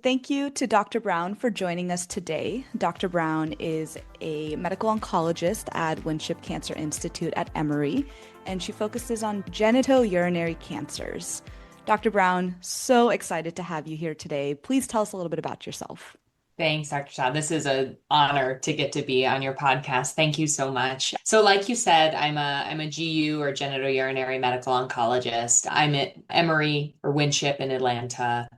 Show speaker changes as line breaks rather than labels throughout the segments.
Thank you to Dr. Brown for joining us today. Dr. Brown is a medical oncologist at Winship Cancer Institute at Emory, and she focuses on genitourinary cancers. Dr. Brown, so excited to have you here today. Please tell us a little bit about yourself.
Thanks, Dr. Shah. This is an honor to get to be on your podcast. Thank you so much. So, like you said, I'm a GU or genitourinary medical oncologist. I'm at Emory or Winship in Atlanta.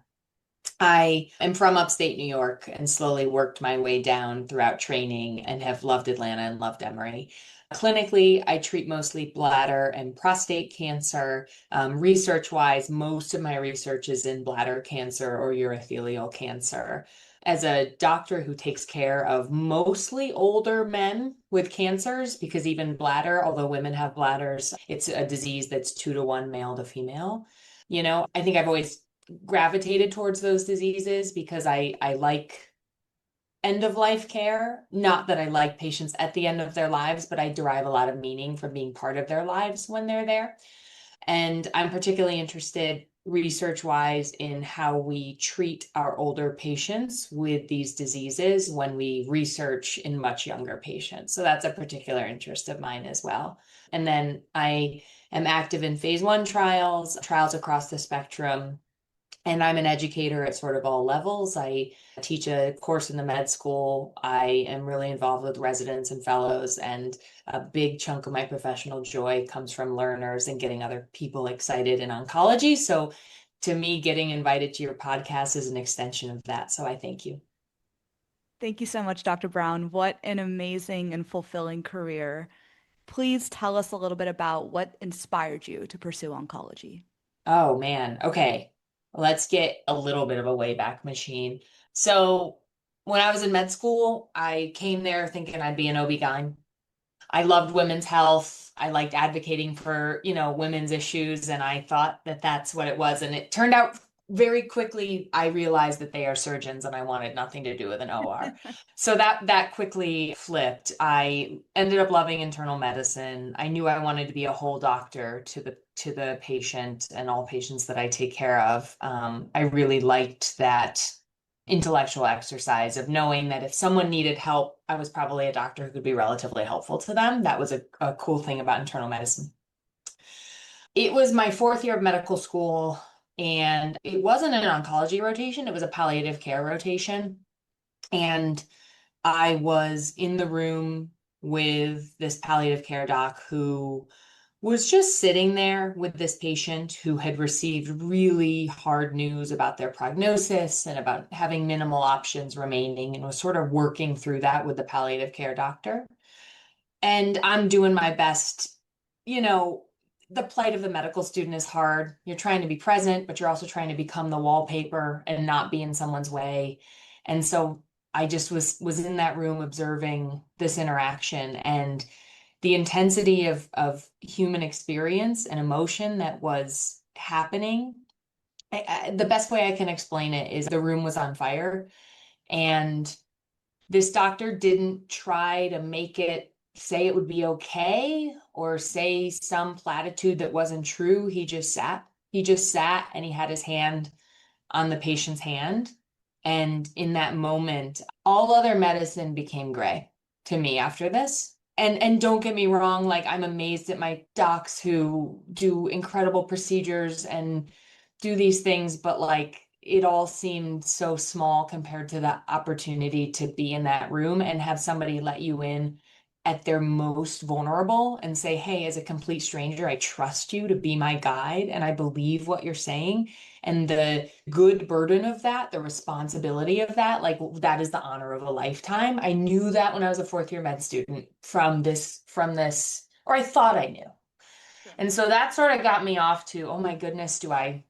I am from upstate New York and slowly worked my way down throughout training and have loved Atlanta and loved Emory. Clinically, I treat mostly bladder and prostate cancer. Research-wise, most of my research is in bladder cancer or urothelial cancer. As a doctor who takes care of mostly older men with cancers, because even bladder, although women have bladders, it's a disease that's 2 to 1 male to female. I think I've always gravitated towards those diseases because I like end of life care. Not that I like patients at the end of their lives, but I derive a lot of meaning from being part of their lives when they're there. And I'm particularly interested research wise in how we treat our older patients with these diseases when we research in much younger patients. So that's a particular interest of mine as well. And then I am active in phase 1 trials across the spectrum, and I'm an educator at sort of all levels. I teach a course in the med school. I am really involved with residents and fellows, and a big chunk of my professional joy comes from learners and getting other people excited in oncology. So to me, getting invited to your podcast is an extension of that. So I thank you.
Thank you so much, Dr. Brown. What an amazing and fulfilling career. Please tell us a little bit about what inspired you to pursue oncology.
Oh man. Okay. Let's get a little bit of a wayback machine. So when I was in med school, I came there thinking I'd be an OB-GYN. I loved women's health. I liked advocating for, women's issues, and I thought that that's what it was. And it turned out very quickly, I realized that they are surgeons and I wanted nothing to do with an OR. So that quickly flipped. I ended up loving internal medicine. I knew I wanted to be a whole doctor to the patient and all patients that I take care of. I really liked that intellectual exercise of knowing that if someone needed help, I was probably a doctor who could be relatively helpful to them. That was a cool thing about internal medicine. It was my 4th year of medical school, and it wasn't an oncology rotation, it was a palliative care rotation. And I was in the room with this palliative care doc who was just sitting there with this patient who had received really hard news about their prognosis and about having minimal options remaining, and was sort of working through that with the palliative care doctor. And I'm doing my best. You know, the plight of the medical student is hard. You're trying to be present, but you're also trying to become the wallpaper and not be in someone's way. And so I just was in that room observing this interaction, and the intensity of human experience and emotion that was happening. The best way I can explain it is the room was on fire, and this doctor didn't try to make it say it would be okay or say some platitude that wasn't true. He just sat. He just sat and he had his hand on the patient's hand. And in that moment, all other medicine became gray to me after this. And don't get me wrong, like I'm amazed at my docs who do incredible procedures and do these things, but like it all seemed so small compared to the opportunity to be in that room and have somebody let you in at their most vulnerable and say, "Hey, as a complete stranger, I trust you to be my guide and I believe what you're saying." And the good burden of that, the responsibility of that, like that is the honor of a lifetime. I knew that when I was a 4th year med student from this, or I thought I knew.
Sure.
And so that sort of got me off to, oh my goodness, do I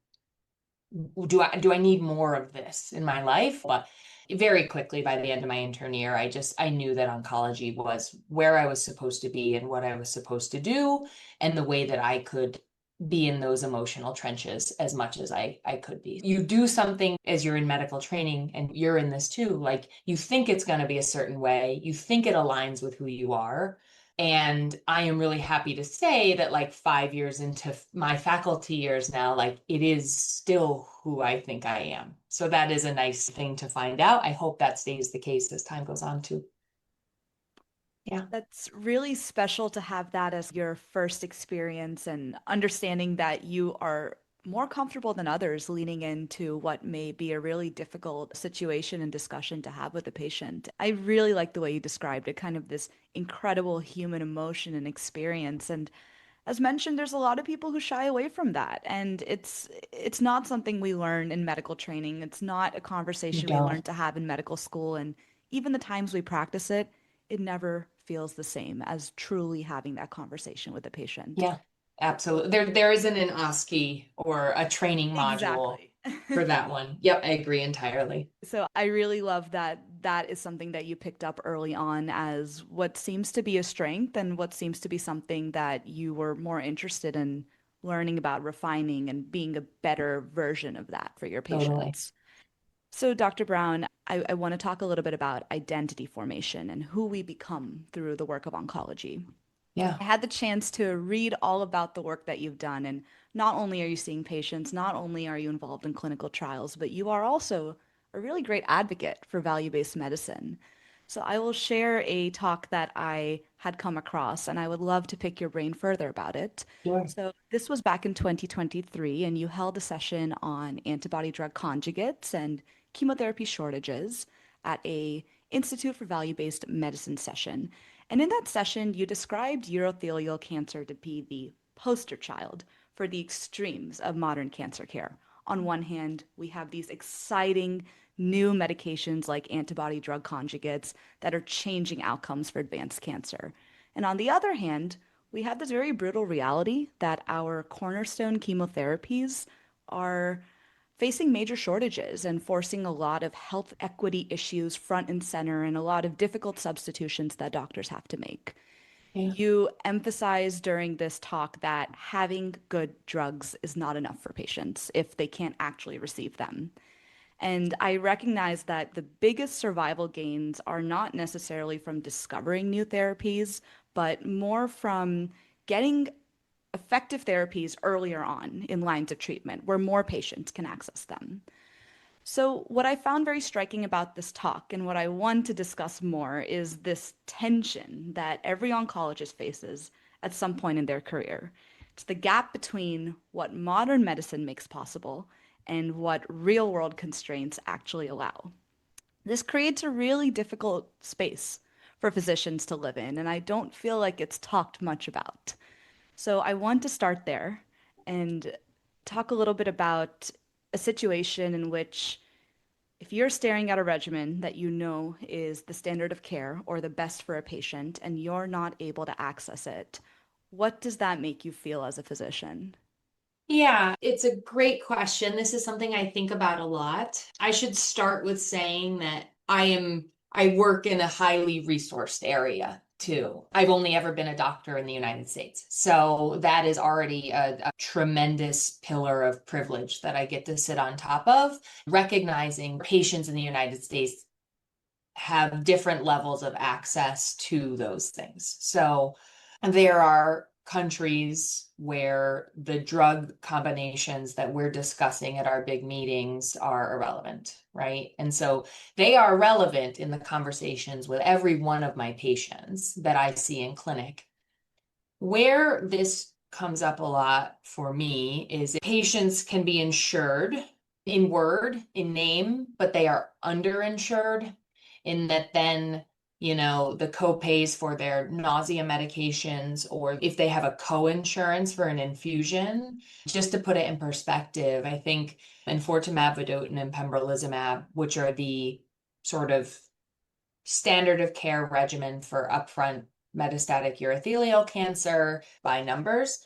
need more of this in my life? But very quickly by the end of my intern year, I knew that oncology was where I was supposed to be and what I was supposed to do, and the way that I could be in those emotional trenches as much as I could be. You do something as you're in medical training, and you're in this too, like you think it's going to be a certain way, you think it aligns with who you are. And I am really happy to say that, like 5 years into my faculty years now, like it is still who I think I am. So that is a nice thing to find out. I hope that stays the case as time goes on too. Yeah,
That's really special to have that as your first experience and understanding that you are more comfortable than others leaning into what may be a really difficult situation and discussion to have with the patient. I really like the way you described it, kind of this incredible human emotion and experience. And as mentioned, there's a lot of people who shy away from that, and it's not something we learn in medical training. It's not a
you
conversation we learn
don't.
to have in medical school, and even the times we practice it, it never feels the same as truly having that conversation with the patient.
Yeah, absolutely. There isn't an OSCE or a training module
Exactly.
for that one. Yep, I agree entirely.
So I really love that that is something that you picked up early on as what seems to be a strength and what seems to be something that you were more interested in learning about, refining, and being a better version of that for your
Totally.
patients. So, Dr. Brown, I want to talk a little bit about identity formation and who we become through the work of oncology.
Yeah,
I had the chance to read all about the work that you've done, and not only are you seeing patients, not only are you involved in clinical trials, but you are also a really great advocate for value-based medicine. So I will share a talk that I had come across, and I would love to pick your brain further about it.
sure.
So this was back in 2023, and you held a session on antibody drug conjugates and chemotherapy shortages at a Institute for Value-Based Medicine session. And in that session, you described urothelial cancer to be the poster child for the extremes of modern cancer care. On one hand, we have these exciting new medications like antibody drug conjugates that are changing outcomes for advanced cancer. And on the other hand, we have this very brutal reality that our cornerstone chemotherapies are facing major shortages and forcing a lot of health equity issues front and center and a lot of difficult substitutions that doctors have to make.
Yeah.
You emphasized during this talk that having good drugs is not enough for patients if they can't actually receive them. And I recognize that the biggest survival gains are not necessarily from discovering new therapies, but more from getting effective therapies earlier on in lines of treatment where more patients can access them. So, what I found very striking about this talk and what I want to discuss more is this tension that every oncologist faces at some point in their career. It's the gap between what modern medicine makes possible and what real world constraints actually allow. This creates a really difficult space for physicians to live in, and I don't feel like it's talked much about. So I want to start there and talk a little bit about a situation in which if you're staring at a regimen that you know is the standard of care or the best for a patient and you're not able to access it, what does that make you feel as a physician?
Yeah, it's a great question. This is something I think about a lot. I should start with saying that I work in a highly resourced area too. I've only ever been a doctor in the United States. So that is already a tremendous pillar of privilege that I get to sit on top of, recognizing patients in the United States have different levels of access to those things. So there are countries where the drug combinations that we're discussing at our big meetings are irrelevant, right? And so they are relevant in the conversations with every one of my patients that I see in clinic. Where this comes up a lot for me is patients can be insured in word, in name, but they are underinsured in that then, the co-pays for their nausea medications, or if they have a co-insurance for an infusion, just to put it in perspective, I think enfortumab vedotin and pembrolizumab, which are the sort of standard of care regimen for upfront metastatic urothelial cancer by numbers,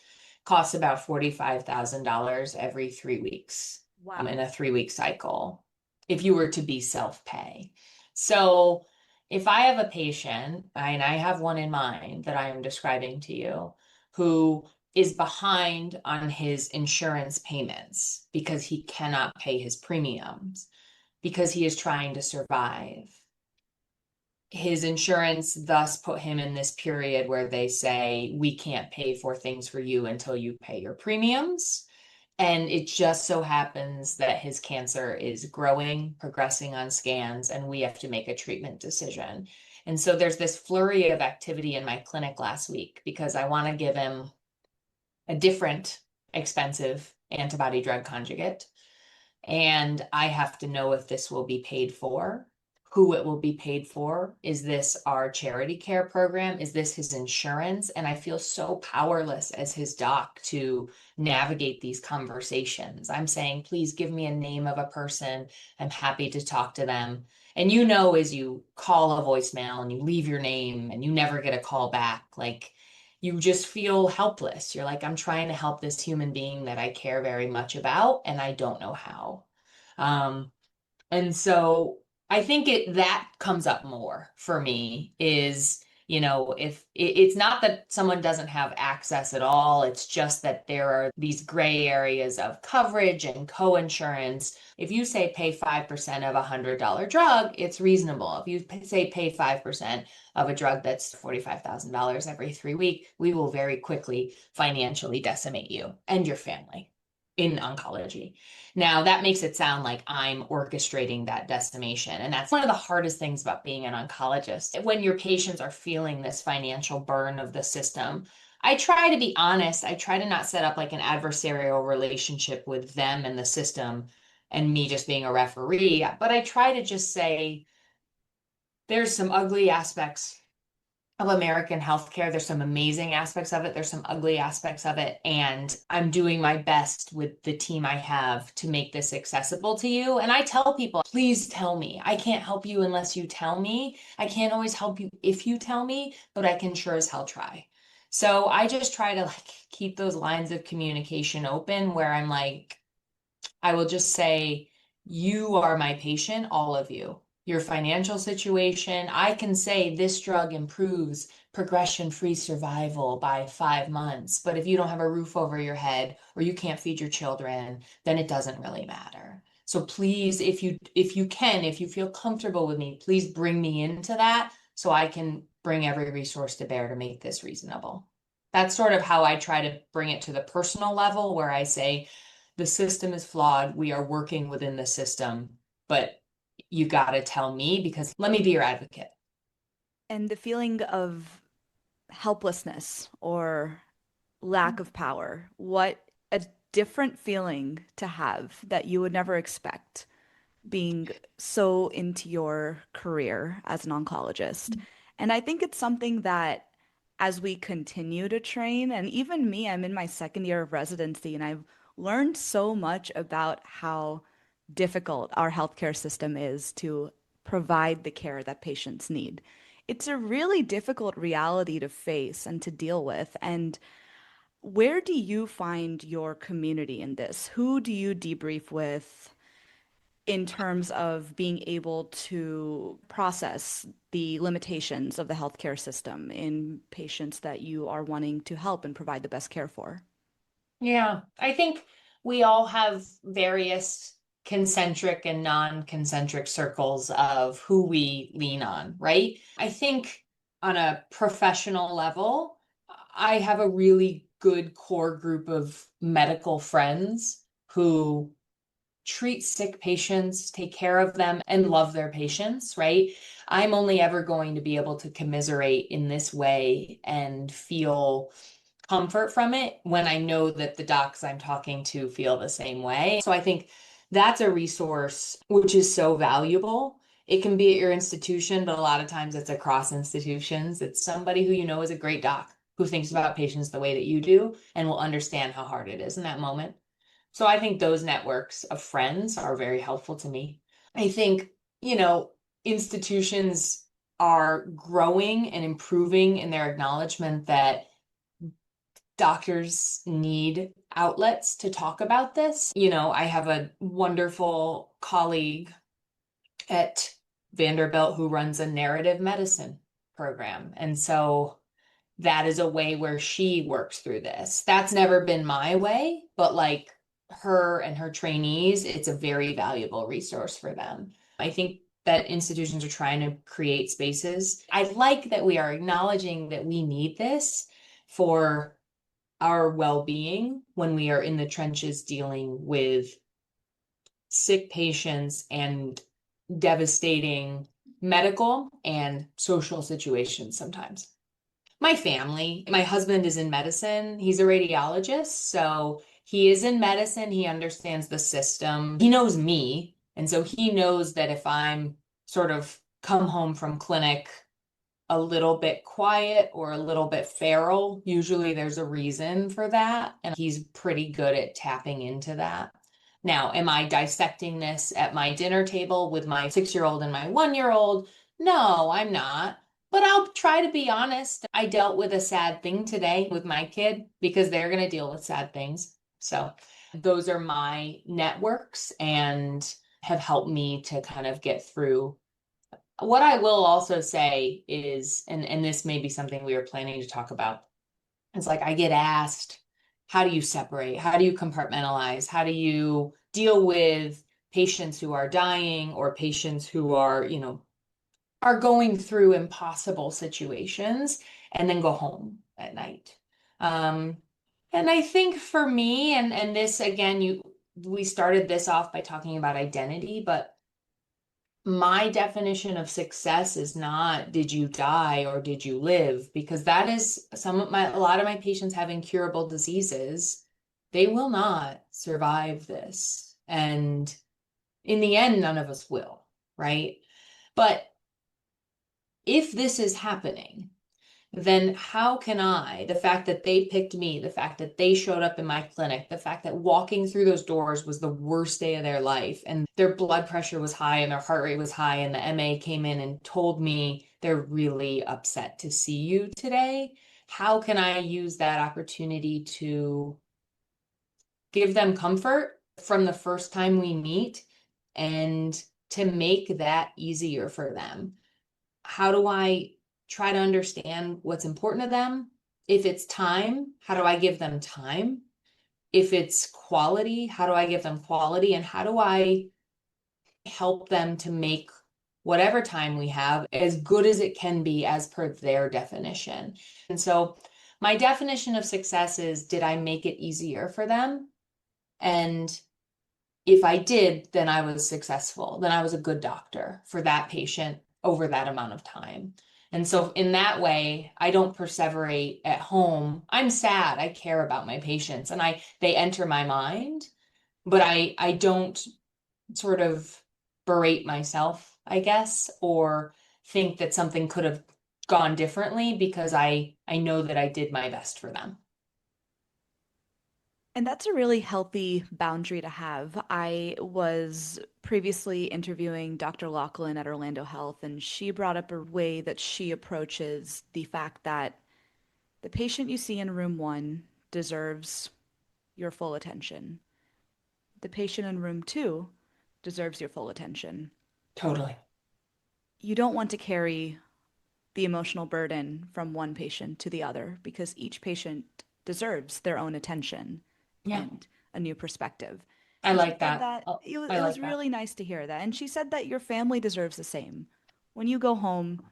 costs about $45,000 every 3 weeks in
Wow.
a 3 week cycle if you were to be self-pay. So if I have a patient, and I have one in mind that I am describing to you, who is behind on his insurance payments because he cannot pay his premiums, because he is trying to survive, his insurance thus put him in this period where they say, we can't pay for things for you until you pay your premiums. And it just so happens that his cancer is growing, progressing on scans, and we have to make a treatment decision. And so there's this flurry of activity in my clinic last week because I want to give him a different expensive antibody drug conjugate. And I have to know if this will be paid for, who it will be paid for. Is this our charity care program? Is this his insurance? And I feel so powerless as his doc to navigate these conversations. I'm saying, please give me a name of a person. I'm happy to talk to them. And as you call a voicemail and you leave your name and you never get a call back, like you just feel helpless. You're like, I'm trying to help this human being that I care very much about, and I don't know how. Um, and so I think that comes up more for me is, if it's not that someone doesn't have access at all, it's just that there are these gray areas of coverage and co-insurance. If you say pay 5% of $100 drug, it's reasonable. If you say pay 5% of a drug that's $45,000 every 3 weeks, we will very quickly financially decimate you and your family in oncology. Now, that makes it sound like I'm orchestrating that decimation. And that's one of the hardest things about being an oncologist. When your patients are feeling this financial burn of the system, I try to be honest. I try to not set up like an adversarial relationship with them and the system and me just being a referee. But I try to just say, there's some ugly aspects of American healthcare. There's some amazing aspects of it. There's some ugly aspects of it. And I'm doing my best with the team I have to make this accessible to you. And I tell people, please tell me. I can't help you unless you tell me. I can't always help you if you tell me, but I can sure as hell try. So I just try to like keep those lines of communication open where I'm like, I will just say, you are my patient, all of you. Your financial situation, I can say this drug improves progression-free survival by 5 months. But if you don't have a roof over your head or you can't feed your children, then it doesn't really matter. So please, if you feel comfortable with me, please bring me into that so I can bring every resource to bear to make this reasonable. That's sort of how I try to bring it to the personal level where I say, the system is flawed. We are working within the system, but you got to tell me because let me be your advocate.
And the feeling of helplessness or lack of power, what a different feeling to have that you would never expect being so into your career as an oncologist. And I think it's something that as we continue to train, and even me, I'm in my second year of residency, and I've learned so much about how difficult our healthcare system is to provide the care that patients need. It's a really difficult reality to face and to deal with. And where do you find your community in this? Who do you debrief with in terms of being able to process the limitations of the healthcare system in patients that you are wanting to help and provide the best care for?
Yeah, I think we all have various concentric and non-concentric circles of who we lean on, right? I think on a professional level, I have a really good core group of medical friends who treat sick patients, take care of them, and love their patients, right? I'm only ever going to be able to commiserate in this way and feel comfort from it when I know that the docs I'm talking to feel the same way. So I think that's a resource which is so valuable. It can be at your institution, but a lot of times it's across institutions. It's somebody who you know is a great doc who thinks about patients the way that you do and will understand how hard it is in that moment. So I think those networks of friends are very helpful to me. I think, you know, institutions are growing and improving in their acknowledgement that doctors need outlets to talk about this. I have a wonderful colleague at Vanderbilt who runs a narrative medicine program. And so that is a way where she works through this. That's never been my way, but like her and her trainees, it's a very valuable resource for them. I think that institutions are trying to create spaces. I like that we are acknowledging that we need this for our well-being when we are in the trenches dealing with sick patients and devastating medical and social situations sometimes. My family, my husband is in medicine. He's a radiologist, so he is in medicine. He understands the system. He knows me. And so he knows that if I'm sort of come home from clinic a little bit quiet or a little bit feral, usually there's a reason for that. And he's pretty good at tapping into that. Now, am I dissecting this at my dinner table with my 6-year-old and my 1-year-old? No, I'm not. But I'll try to be honest. I dealt with a sad thing today with my kid because they're going to deal with sad things. So those are my networks and have helped me to kind of get through. What I will also say is, and this may be something we were planning to talk about, it's like I get asked, how do you separate? How do you compartmentalize? How do you deal with patients who are dying or patients who are, are going through impossible situations and then go home at night? Um, and I think for me, and this again, we started this off by talking about identity, but my definition of success is not did you die or did you live, because that is a lot of my patients have incurable diseases. They will not survive this. And in the end, none of us will, right? But if this is happening, then how can the fact that they picked me, the fact that they showed up in my clinic, the fact that walking through those doors was the worst day of their life and their blood pressure was high and their heart rate was high and the MA came in and told me they're really upset to see you today, how can I use that opportunity to give them comfort from the first time we meet and to make that easier for them? How do I try to understand what's important to them? If it's time, how do I give them time? If it's quality, how do I give them quality? And how do I help them to make whatever time we have as good as it can be as per their definition? And so my definition of success is, did I make it easier for them? And if I did, then I was successful. Then I was a good doctor for that patient over that amount of time. And so in that way, I don't perseverate at home. I'm sad. I care about my patients and they enter my mind, but I don't sort of berate myself, I guess, or think that something could have gone differently because I know that I did my best for them.
And that's a really healthy boundary to have. I was previously interviewing Dr. Lachlan at Orlando Health, and she brought up a way that she approaches the fact that the patient you see in room one deserves your full attention. The patient in room two deserves your full attention.
Totally.
You don't want to carry the emotional burden from one patient to the other because each patient deserves their own attention
Yeah,
and a new perspective.
I
And she
like
said
that.
that
Oh, I
it was
like that.
really nice to hear that. And she said that your family deserves the same. When you go home,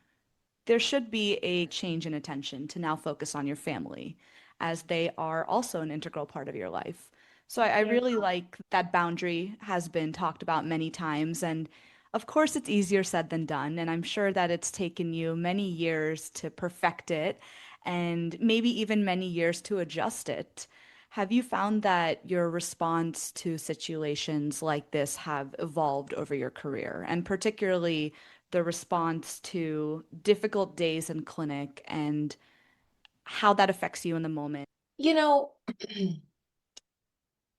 there should be a change in attention to now focus on your family, as they are also an integral part of your life. So I
Yeah.
really like that boundary has been talked about many times. And of course, it's easier said than done. And I'm sure that it's taken you many years to perfect it and maybe even many years to adjust it. Have you found that your response to situations like this have evolved over your career, and particularly the response to difficult days in clinic and how that affects you in the moment?
You know,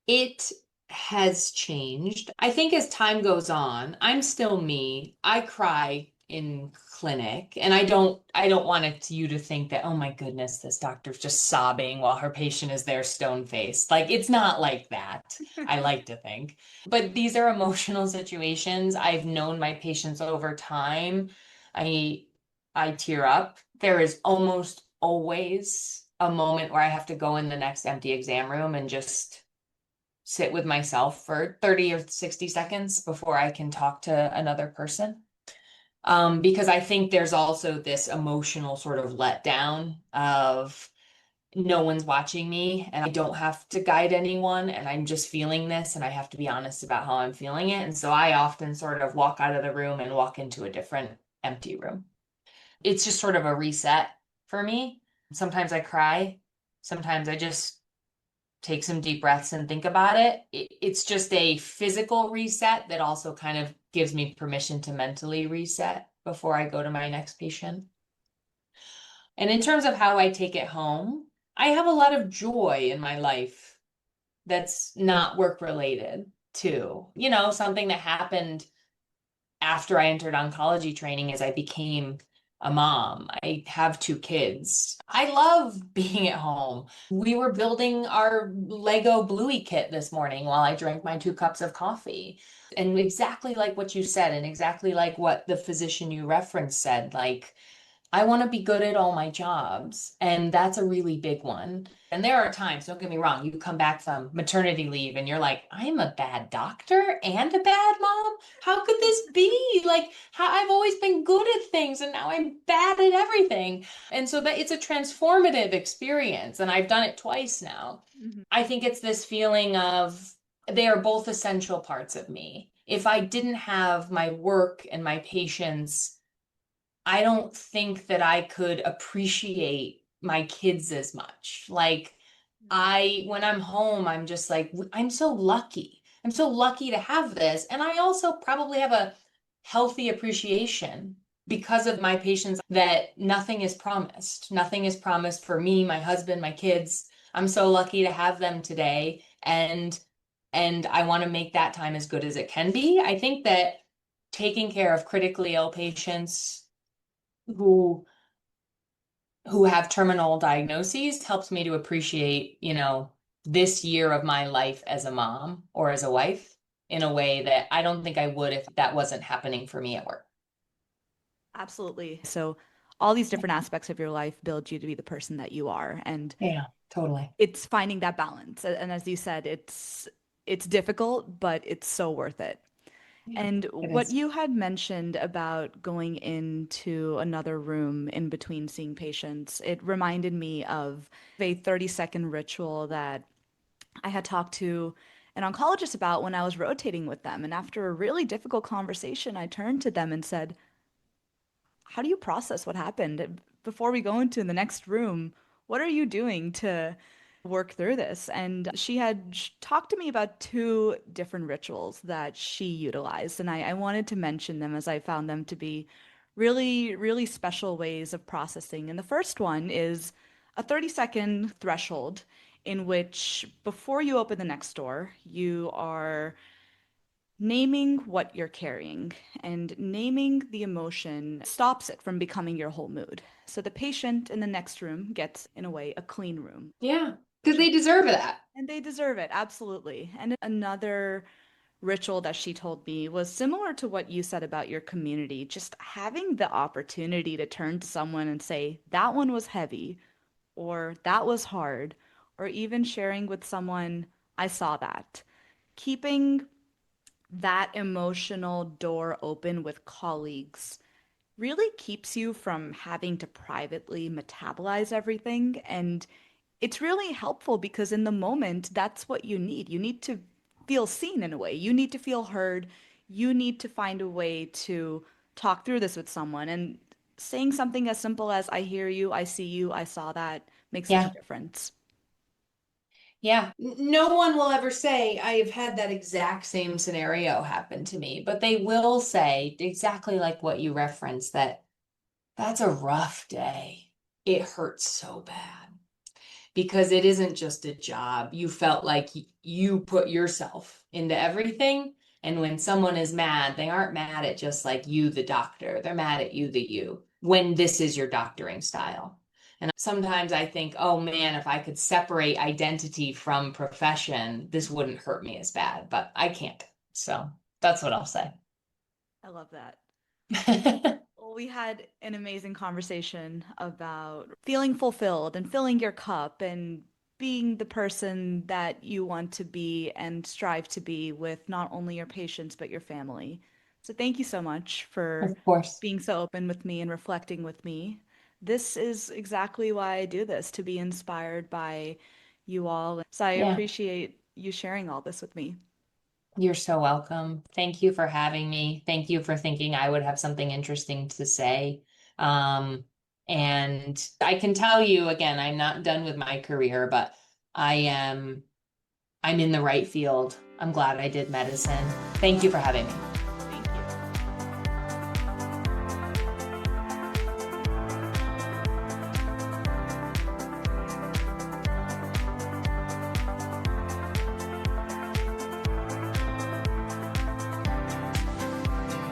it has changed. I think as time goes on, I'm still me. I cry in clinic and I don't want you to think that, oh my goodness, this doctor's just sobbing while her patient is there stone faced. Like it's not like that. I like to think. But these are emotional situations. I've known my patients over time. I I tear up. There is almost always a moment where I have to go in the next empty exam room and just sit with myself for 30 or 60 seconds before I can talk to another person. Because I think there's also this emotional sort of letdown of no one's watching me and I don't have to guide anyone and I'm just feeling this and I have to be honest about how I'm feeling it. And so I often sort of walk out of the room and walk into a different empty room. It's just sort of a reset for me. Sometimes I cry. Sometimes I just take some deep breaths and think about it. It's just a physical reset that also kind of gives me permission to mentally reset before I go to my next patient. And in terms of how I take it home, I have a lot of joy in my life that's not work related too. Something that happened after I entered oncology training as I became a mom. I have two kids. I love being at home. We were building our Lego Bluey kit this morning while I drank my 2 cups of coffee. And exactly like what you said, and exactly like what the physician you referenced said, like, I want to be good at all my jobs, and that's a really big one. And there are times, don't get me wrong, you come back from maternity leave and you're like, I'm a bad doctor and a bad mom. How could this be? Like, how I've always been good at things and now I'm bad at everything. And so that it's a transformative experience, and I've done it twice now.
Mhm.
I think it's this feeling of they are both essential parts of me. If I didn't have my work and my patients, I don't think that I could appreciate my kids as much. Like, when I'm home, I'm just like, I'm so lucky. I'm so lucky to have this. And I also probably have a healthy appreciation because of my patients that nothing is promised. Nothing is promised for me, my husband, my kids. I'm so lucky to have them today. And I want to make that time as good as it can be. I think that taking care of critically ill patients who have terminal diagnoses helps me to appreciate, this year of my life as a mom or as a wife in a way that I don't think I would if that wasn't happening for me at work.
Absolutely. So, all these different aspects of your life build you to be the person that you are. And
Yeah, totally.
it's finding that balance. And as you said, it's difficult, but it's so worth it.
Yeah,
And
it
what
is.
you had mentioned about going into another room in between seeing patients, it reminded me of a 30-second ritual that I had talked to an oncologist about when I was rotating with them. And after a really difficult conversation, I turned to them and said, how do you process what happened? Before we go into the next room, what are you doing to work through this? And she had talked to me about two different rituals that she utilized. And I wanted to mention them as I found them to be really, really special ways of processing. And the first one is a 30-second threshold in which, before you open the next door, you are naming what you're carrying, and naming the emotion stops it from becoming your whole mood. So the patient in the next room gets, in a way, a clean room.
Yeah, because they deserve that.
And they deserve it, absolutely. And another ritual that she told me was similar to what you said about your community, just having the opportunity to turn to someone and say, that one was heavy, or that was hard, or even sharing with someone, I saw that. Keeping that emotional door open with colleagues really keeps you from having to privately metabolize everything. And it's really helpful because in the moment, that's what you need. You need to feel seen in a way, you need to feel heard, you need to find a way to talk through this with someone. And saying something as simple as, I hear you, I see you, I saw that makes such a
Yeah.
difference.
Yeah. No one will ever say, I have had that exact same scenario happen to me, but they will say exactly like what you referenced, that that's a rough day. It hurts so bad. Because it isn't just a job. You felt like you put yourself into everything. And when someone is mad, they aren't mad at just like you, the doctor. They're mad at you, the you, when this is your doctoring style. And sometimes I think, oh man, if I could separate identity from profession, this wouldn't hurt me as bad, but I can't. So that's what I'll say.
I love that. Well, we had an amazing conversation about feeling fulfilled and filling your cup and being the person that you want to be and strive to be with not only your patients, but your family. So thank you so much for
Of course.
being so open with me and reflecting with me. this is exactly why I do this, to be inspired by you all. So I
Yeah,
appreciate you sharing all this with me.
you're so welcome. Thank you for having me. Thank you for thinking I would have something interesting to say. Um, and I can tell you again, I'm not done with my career, but I am, I'm in the right field. I'm glad I did medicine. Thank you for having me.